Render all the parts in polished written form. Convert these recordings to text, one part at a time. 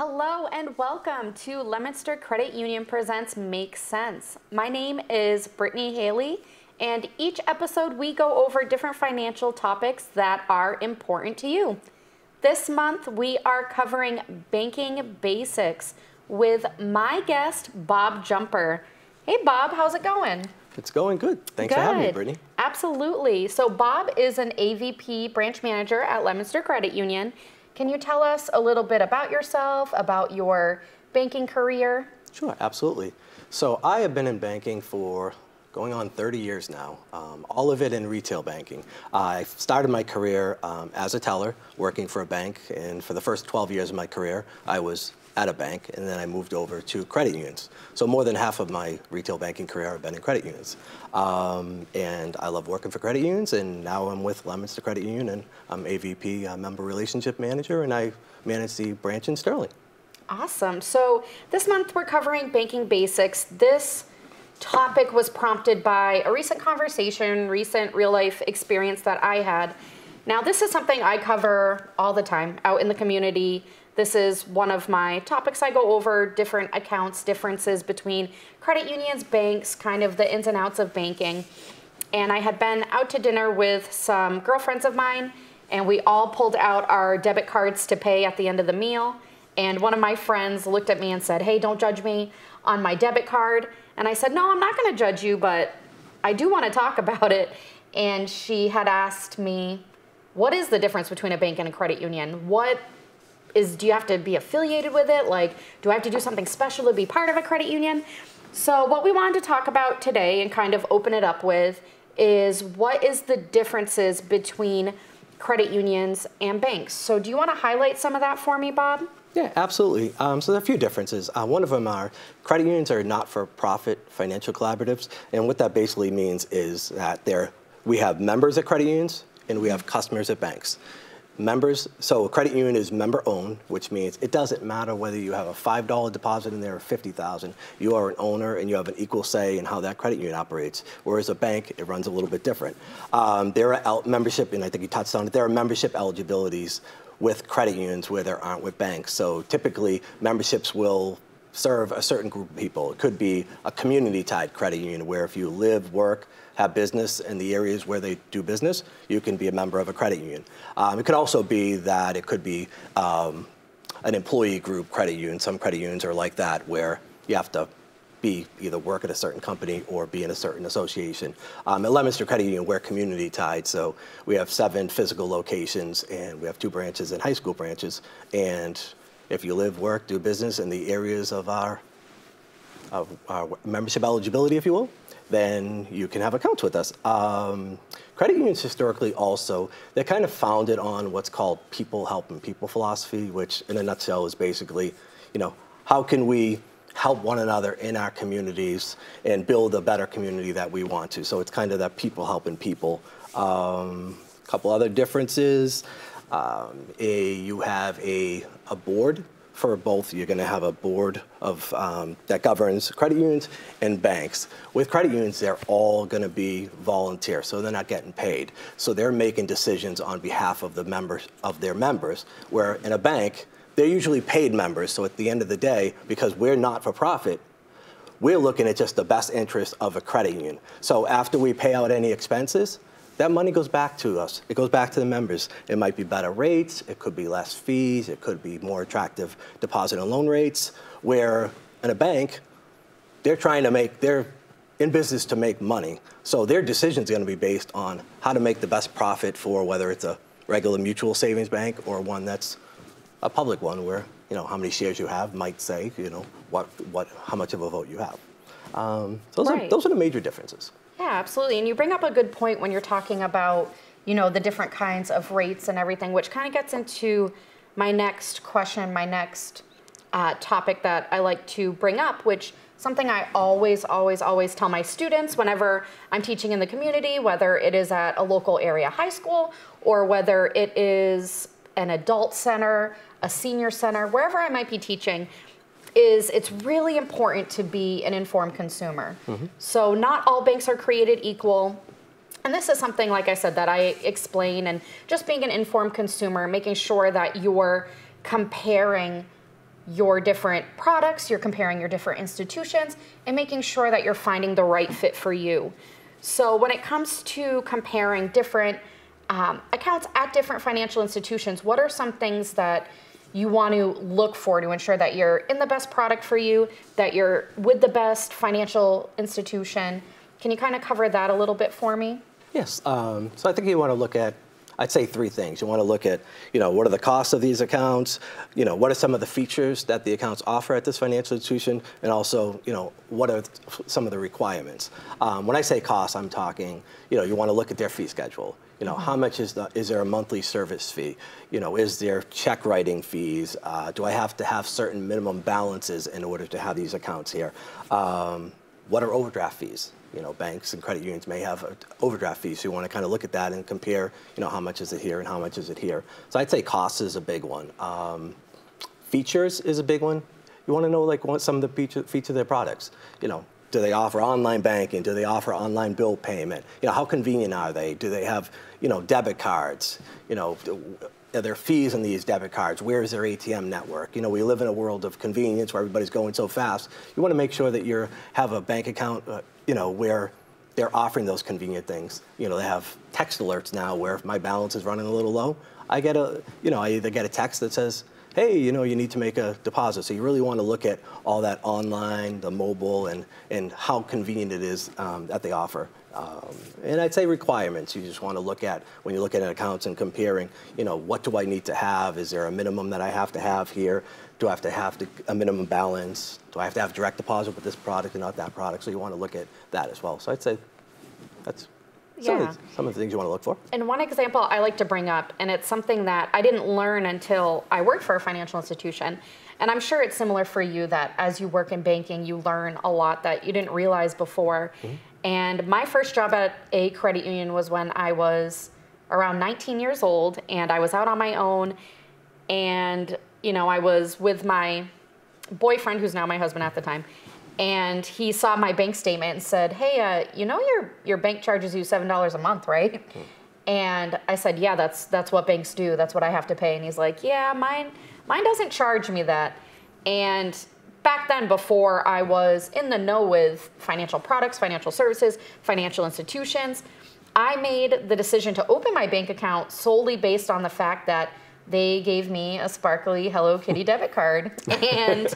Hello and welcome to Leominster Credit Union Presents Make Sense. My name is Brittany Haley, and each episode we go over different financial topics that are important to you. This month we are covering banking basics with my guest, Bob Jumper. Hey Bob, how's it going? It's going good. Thanks for having me, Brittany. Absolutely. So Bob is an AVP Branch Manager at Leominster Credit Union. Can you tell us a little bit about yourself, about your banking career? Sure, absolutely. So I have been in banking for going on 30 years now, all of it in retail banking. I started my career as a teller, working for a bank, and for the first 12 years of my career, I was at a bank, and then I moved over to credit unions. So more than half of my retail banking career I've been in credit unions. And I love working for credit unions, and now I'm with Leominster Credit Union, and I'm AVP Member Relationship Manager, and I manage the branch in Sterling. Awesome. So this month we're covering banking basics. This topic was prompted by a recent conversation, recent real-life experience that I had. Now, this is something I cover all the time out in the community. This is one of my topics I go over, different accounts, differences between credit unions, banks, kind of the ins and outs of banking. And I had been out to dinner with some girlfriends of mine, and we all pulled out our debit cards to pay at the end of the meal. And one of my friends looked at me and said, "Hey, don't judge me on my debit card." And I said, "No, I'm not going to judge you, but I do want to talk about it." And she had asked me, "What is the difference between a bank and a credit union? Do you have to be affiliated with it? Like, do I have to do something special to be part of a credit union?" So what we wanted to talk about today and kind of open it up with is what is the differences between credit unions and banks. So do you want to highlight some of that for me, Bob? Yeah, absolutely. So there are a few differences. One of them are credit unions are not-for-profit financial collaboratives, and what that basically means is that we have members at credit unions and we have customers at banks. So a credit union is member-owned, which means it doesn't matter whether you have a $5 deposit in there or $50,000. You are an owner and you have an equal say in how that credit union operates. Whereas a bank, it runs a little bit different. There are membership, and I think you touched on it, there are membership eligibilities with credit unions where there aren't with banks. So typically, memberships will serve a certain group of people. It could be a community-tied credit union where if you live, work, have business in the areas where they do business, you can be a member of a credit union. It could also be that it could be an employee group credit union. Some credit unions are like that where you have to either work at a certain company or be in a certain association. At Leominster Credit Union, we're community tied, so we have 7 physical locations and we have 2 branches and high school branches. And if you live, work, do business in the areas of our membership eligibility, if you will, then you can have accounts with us. Credit unions historically also, they're kind of founded on what's called people helping people philosophy, which in a nutshell is basically, how can we help one another in our communities and build a better community that we want to. So it's kind of that people helping people. Couple other differences, you have a board for both. You're going to have a board of that governs credit unions and banks. With credit unions, they're all going to be volunteer, so they're not getting paid. So they're making decisions on behalf of their members, where in a bank, they're usually paid members. So at the end of the day, because we're not for profit, we're looking at just the best interest of a credit union. So after we pay out any expenses, that money goes back to us. It goes back to the members. It might be better rates. It could be less fees. It could be more attractive deposit and loan rates. Where in a bank, they're in business to make money. So their decision is going to be based on how to make the best profit for whether it's a regular mutual savings bank or one that's a public one where, how many shares you have might say, how much of a vote you have. Those are the major differences. Yeah, absolutely. And you bring up a good point when you're talking about, the different kinds of rates and everything, which kind of gets into my next question, my next topic that I like to bring up, which something I always tell my students whenever I'm teaching in the community, whether it is at a local area high school or whether it is an adult center, a senior center, wherever I might be teaching, is it's really important to be an informed consumer. Mm-hmm. So not all banks are created equal. And this is something, like I said, that I explain, and just being an informed consumer, making sure that you're comparing your different products, you're comparing your different institutions, and making sure that you're finding the right fit for you. So when it comes to comparing different accounts at different financial institutions, what are some things that you want to look for to ensure that you're in the best product for you, that you're with the best financial institution? Can you kind of cover that a little bit for me? Yes. So I think you want to look at, I'd say 3 things. You want to look at, what are the costs of these accounts? What are some of the features that the accounts offer at this financial institution? And also, what are some of the requirements? When I say costs, I'm talking, you want to look at their fee schedule. How much is there a monthly service fee? Is there check writing fees? Do I have to have certain minimum balances in order to have these accounts here? What are overdraft fees? Banks and credit unions may have overdraft fees, so you want to kind of look at that and compare, how much is it here and how much is it here. So I'd say cost is a big one. Features is a big one. You want to know what some of the features of their products. Do they offer online banking? Do they offer online bill payment? How convenient are they? Do they have, debit cards? Are there fees on these debit cards? Where is their ATM network? We live in a world of convenience where everybody's going so fast. You want to make sure that you have a bank account, where they're offering those convenient things. They have text alerts now where if my balance is running a little low, I get I either get a text that says, hey, you need to make a deposit. So you really want to look at all that online, the mobile, and how convenient it is that they offer. And I'd say requirements. You just want to look at, when you look at accounts and comparing, what do I need to have? Is there a minimum that I have to have here? Do I have to have a minimum balance? Do I have to have direct deposit with this product and not that product? So you want to look at that as well. So I'd say that's some of the things you want to look for. And one example I like to bring up, and it's something that I didn't learn until I worked for a financial institution, and I'm sure it's similar for you, that as you work in banking, you learn a lot that you didn't realize before. Mm-hmm. And my first job at a credit union was when I was around 19 years old, and I was out on my own, and I was with my boyfriend, who's now my husband at the time, and he saw my bank statement and said, hey, your bank charges you $7 a month, right? Mm-hmm. And I said, yeah, that's what banks do. That's what I have to pay. And he's like, yeah, mine doesn't charge me that. And back then, before I was in the know with financial products, financial services, financial institutions, I made the decision to open my bank account solely based on the fact that they gave me a sparkly Hello Kitty debit card. And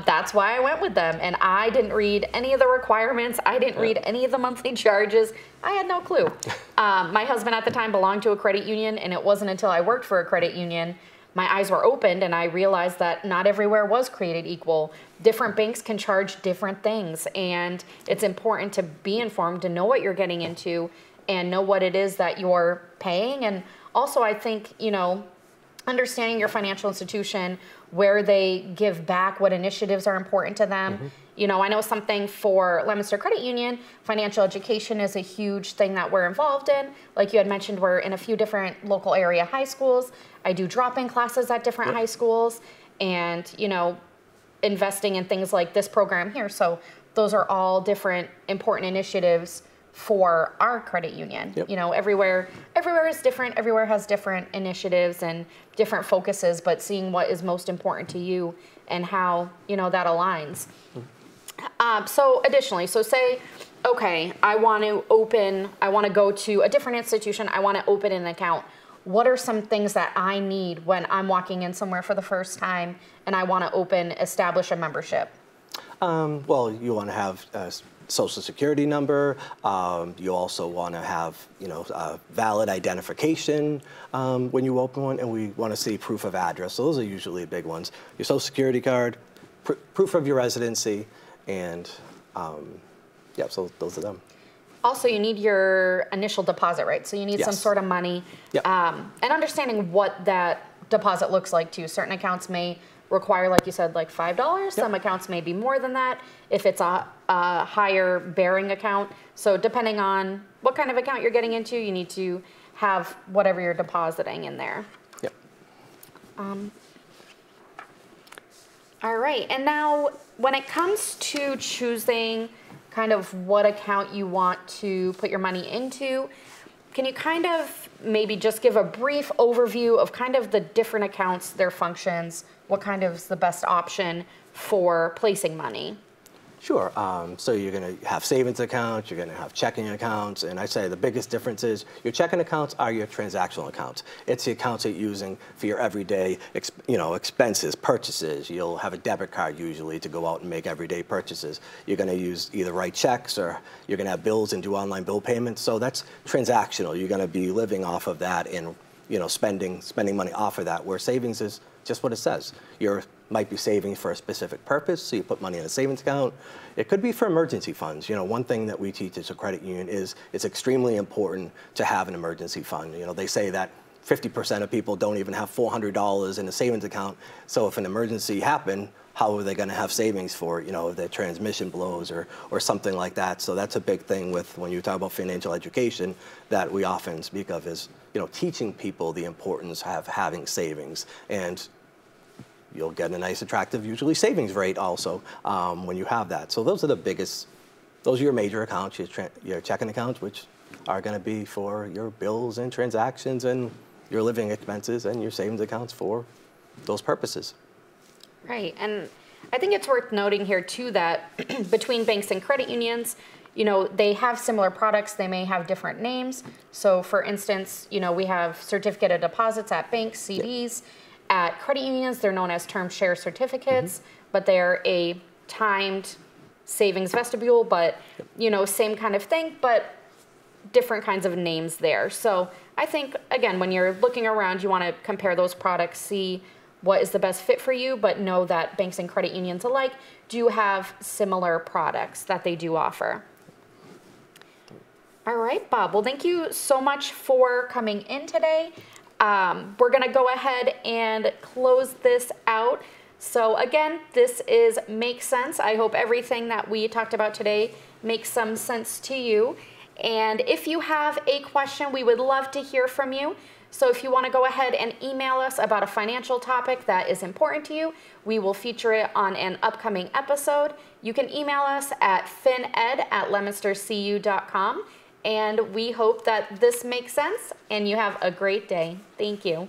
that's why I went with them. And I didn't read any of the requirements. I didn't read any of the monthly charges. I had no clue. My husband at the time belonged to a credit union, and it wasn't until I worked for a credit union my eyes were opened and I realized that not everywhere was created equal. Different banks can charge different things, and it's important to be informed, to know what you're getting into and know what it is that you're paying. And also, I think, understanding your financial institution, where they give back, what initiatives are important to them. Mm-hmm. I know something for Leominster Credit Union, financial education is a huge thing that we're involved in. Like you had mentioned, we're in a few different local area high schools. I do drop-in classes at different high schools, and, investing in things like this program here. So those are all different important initiatives for our credit union. Yep. Everywhere is different. Everywhere has different initiatives and different focuses, but seeing what is most important to you and how, that aligns. So additionally, say, okay, I want to go to a different institution. I want to open an account. What are some things that I need when I'm walking in somewhere for the first time and I want to establish a membership? Well, you want to have Social Security number. You also want to have, valid identification when you open one, and we want to see proof of address. So those are usually the big ones. Your Social Security card, proof of your residency, and so those are them. Also, you need your initial deposit, right? So you need some sort of money. Yep. And understanding what that deposit looks like too. Certain accounts may require, like you said, like $5. Yep. Some accounts may be more than that if it's a higher bearing account. So depending on what kind of account you're getting into, you need to have whatever you're depositing in there. Yep. All right. And now when it comes to choosing kind of what account you want to put your money into, can you kind of maybe just give a brief overview of kind of the different accounts, their functions, what kind of is the best option for placing money? Sure. So you're going to have savings accounts, you're going to have checking accounts, and I say the biggest difference is your checking accounts are your transactional accounts. It's the accounts that you're using for your everyday, expenses, purchases. You'll have a debit card usually to go out and make everyday purchases. You're going to use either write checks or you're going to have bills and do online bill payments. So that's transactional. You're going to be living off of that and spending money off of that. Where savings is just what it says. You might be saving for a specific purpose, so you put money in a savings account. It could be for emergency funds. One thing that we teach as a credit union is it's extremely important to have an emergency fund. They say that 50% of people don't even have $400 in a savings account. So if an emergency happened, how are they going to have savings for it, if their transmission blows or something like that? So that's a big thing with when you talk about financial education that we often speak of is, teaching people the importance of having savings. And you'll get a nice, attractive, usually savings rate also when you have that. So those are your major accounts, your checking accounts, which are going to be for your bills and transactions and your living expenses, and your savings accounts for those purposes. Right, and I think it's worth noting here too that between banks and credit unions, they have similar products, they may have different names. So for instance, we have certificate of deposits at banks, CDs. Yep. At credit unions, they're known as term share certificates, but they're a timed savings vestibule, but, same kind of thing, but different kinds of names there. So I think, again, when you're looking around, you want to compare those products, see what is the best fit for you, but know that banks and credit unions alike do have similar products that they do offer. All right, Bob. Well, thank you so much for coming in today. We're going to go ahead and close this out. So again, this is Make Sense. I hope everything that we talked about today makes some sense to you. And if you have a question, we would love to hear from you. So if you want to go ahead and email us about a financial topic that is important to you, we will feature it on an upcoming episode. You can email us at fined@leominstercu.com. And we hope that this makes sense and you have a great day. Thank you.